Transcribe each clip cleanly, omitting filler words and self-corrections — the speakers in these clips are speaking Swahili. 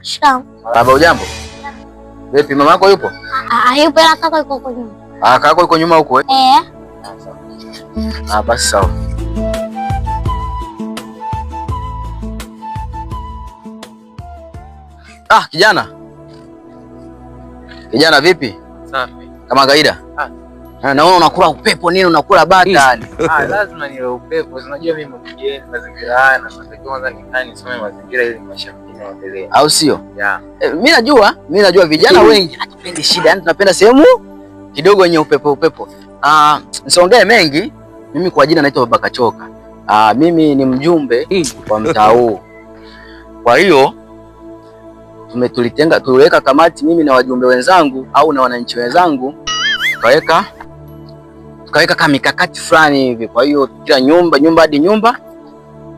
Shikamoo. Baba ujambo? Vipi mama yako yupo? Yupo ila kaka yuko huko nyuma. Kaka yako yuko nyuma huko eh? Basi sawa. Kijana. Kijana vipi? Safi. Kama kawaida? Naona unakula upepo nini, unakula bata. Lazima nile upepo. Unajua mimi mgeni mazingira haya na natakiwa kwanza nikae nisome mazingira ili maisha mengine yaendelee. Au sio? Yeah. Mimi najua vijana wengi hatupendi shida, yani tunapenda sehemu kidogo yenye upepo. Nisiongee mengi. Mimi kwa jina naitwa Baba Kachoka. Mimi ni mjumbe wa mtaa huu. Kwa hiyo tuliweka kamati mimi na wajumbe wenzangu au na wananchi wenzangu, tukaweka kama mikakati fulani hivi. Kwa hiyo kila nyumba hadi nyumba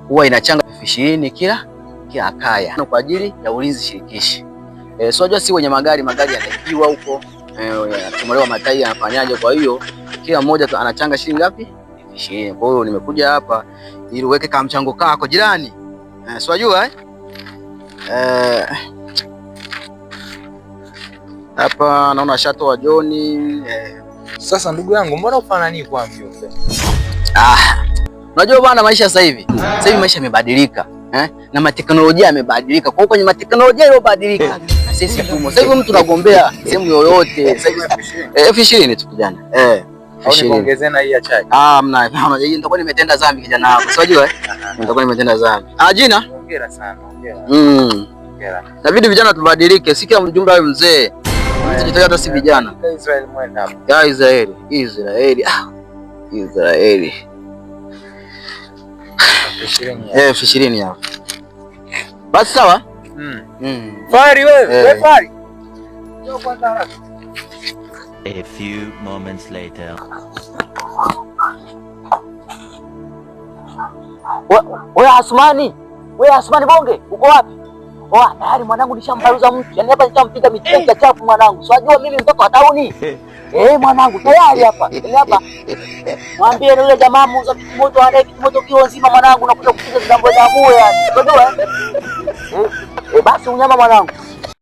huwa inachanga 20 kila kaya kwa ajili ya ulinzi shirikishi. So unajua si wenye magari yanaibiwa huko, yanatomolewa matairi yanafanyaje. Kwa hiyo kila mmoja anachanga shilingi ngapi? 20. Kwa hiyo nimekuja hapa ili uweke kama mchango kako jirani. So unajua hapa naona shato wa John. Sasa ndugu yangu, mbona ufanani kwa mjumbe? Unajua bwana, maisha sasa hivi maisha yamebadilika, na mateknolojia yamebadilika. Kwa hiyo kwenye mateknolojia iliyobadilika sisi tumo. Sasa hivi mtu anagombea sehemu yoyote. Sasa hivi 20 tu kijana. Au niongezee na hii ya chai? Nitakuwa nimetenda dhambi kijana wangu. Sio unajua nitakuwa nimetenda dhambi. Jina? Hongera sana, hongera. Hongera. Inabidi vijana tubadilike. Si kila mjumbe awe mzee. Msijitoe hata si vijana. Israeli mwenda hapo. Ya Israeli. Israeli. 20 hapo. Basi sawa? Fari wewe, Fari. Njoo kwanza haraka. A few moments later. Wewe Asmani bonge, uko wapi? Tayari mwanangu nishambaruza mtu. Yaani hapa nishampiga miteka chafu mwanangu. Si unajua mimi mtoto wa tauni. Mwanangu tayari hapa. Yaani hapa. Mwambie yule jamaa muuza kitimoto anaye kitimoto kio nzima mwanangu, nakuja kupiga jambo la mua yani. Unajua? Basi unyama mwanangu.